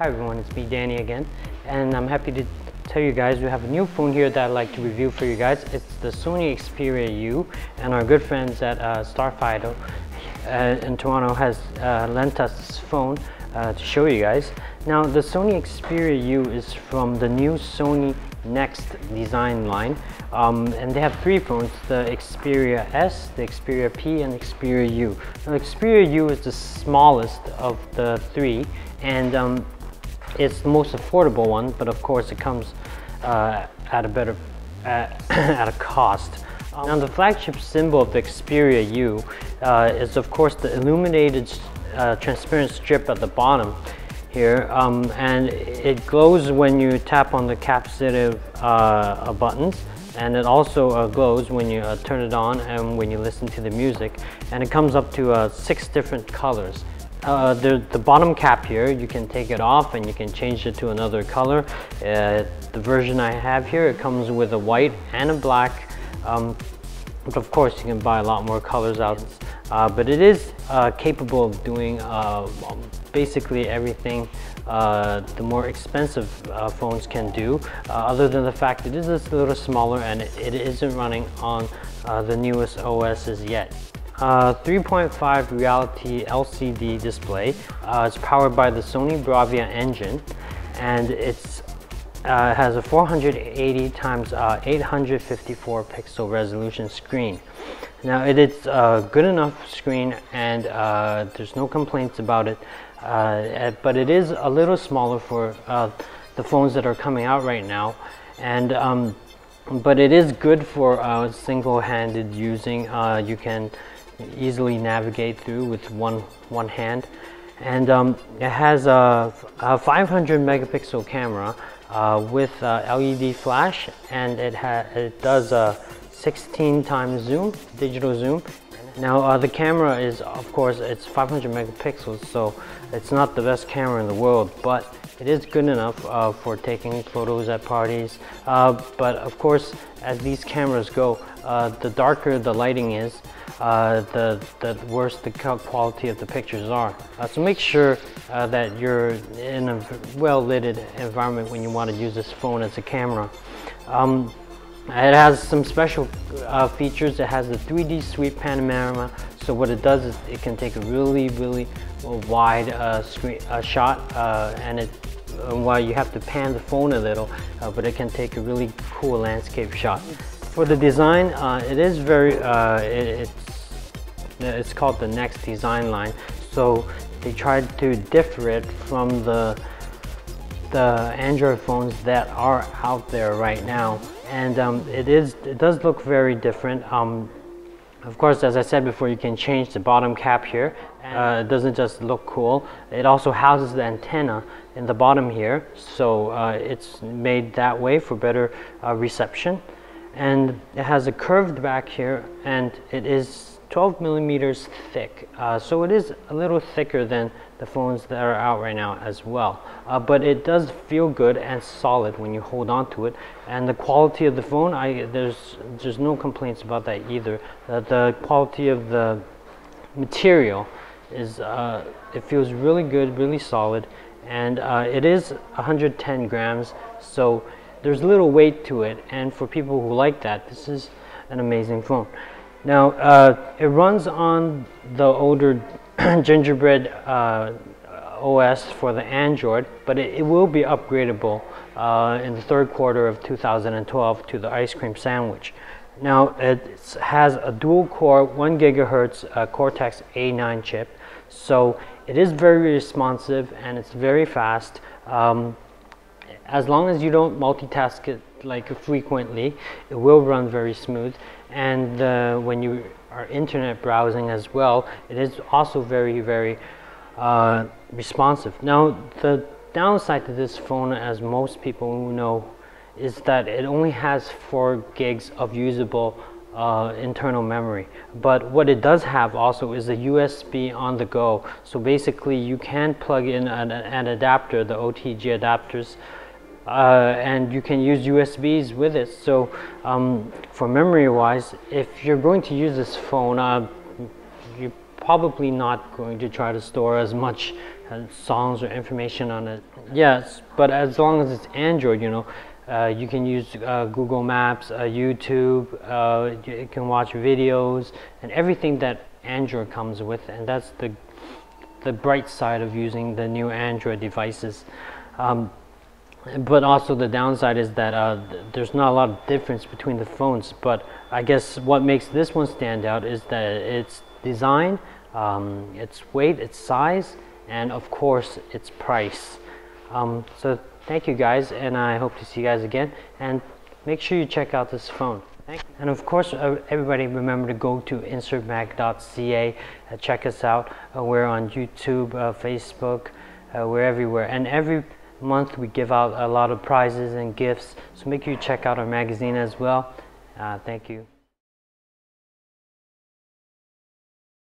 Hi everyone, it's me Danny again, and I'm happy to tell you guys we have a new phone here that I'd like to review for you guys. It's the Sony Xperia U, and our good friends at Starfido in Toronto has lent us this phone to show you guys. Now the Sony Xperia U is from the new Sony Next design line, and they have three phones: the Xperia S, the Xperia P, and the Xperia U. Now, the Xperia U is the smallest of the three, and it's the most affordable one, but of course it comes at a better at a cost. Now the flagship symbol of the Xperia U is of course the illuminated transparent strip at the bottom here, and it glows when you tap on the capacitive buttons, and it also glows when you turn it on and when you listen to the music, and it comes up to 6 different colors. The bottom cap here, you can take it off and you can change it to another color. The version I have here, it comes with a white and a black, but of course you can buy a lot more colors out. But it is capable of doing basically everything the more expensive phones can do, other than the fact it is a little smaller and it isn't running on the newest OSs yet. 3.5 reality LCD display. It's powered by the Sony Bravia engine, and it's has a 480 times 854 pixel resolution screen. Now it is a good enough screen, and there's no complaints about it, but it is a little smaller for the phones that are coming out right now, and but it is good for single-handed using. You can easily navigate through with one hand, and it has a 500 megapixel camera with LED flash, and it does a 16 times zoom, digital zoom. Now the camera is, of course, it's 500 megapixels, so it's not the best camera in the world, but it is good enough for taking photos at parties. But of course, as these cameras go, the darker the lighting is, the worse the quality of the pictures are. So make sure that you're in a well-lit environment when you want to use this phone as a camera. It has some special features. It has the 3D sweep panorama. So what it does is it can take a really wide shot, and while you have to pan the phone a little, but it can take a really cool landscape shot. For the design, it is very it's called the Next design line. So they tried to differ it from the Android phones that are out there right now, and it does look very different. Of course, as I said before, you can change the bottom cap here. It doesn't just look cool, it also houses the antenna in the bottom here, so it's made that way for better reception. And it has a curved back here, and it is 12 millimeters thick, so it is a little thicker than the phones that are out right now as well, but it does feel good and solid when you hold on to it. And the quality of the phone, there's no complaints about that either. The quality of the material is it feels really good, really solid, and it is 110 grams, so there's little weight to it, and for people who like that, this is an amazing phone. Now it runs on the older Gingerbread OS for the Android, but it will be upgradable in the 3rd quarter of 2012 to the ice cream sandwich. Now it has a dual core 1 gigahertz Cortex A9 chip, so it is very responsive and it's very fast. As long as you don't multitask it like frequently, it will run very smooth. And when you are internet browsing as well, it is also very responsive. Now the downside to this phone, as most people know, is that it only has 4 gigs of usable internal memory. But what it does have also is a USB on the go. So basically you can plug in an adapter, the OTG adapters, and you can use USBs with it. So for memory wise, if you're going to use this phone, you probably not going to try to store as much songs or information on it. Yes, but as long as it's Android, you know, you can use Google Maps, YouTube, you can watch videos and everything that Android comes with, and that's the bright side of using the new Android devices. But also the downside is that there's not a lot of difference between the phones, but I guess what makes this one stand out is that its design, its weight, its size, and of course its price. So thank you guys, and I hope to see you guys again, and make sure you check out this phone. And of course, everybody remember to go to insertmag.ca, check us out. We're on YouTube, Facebook, we're everywhere, and every month we give out a lot of prizes and gifts, so make sure you check out our magazine as well. Thank you.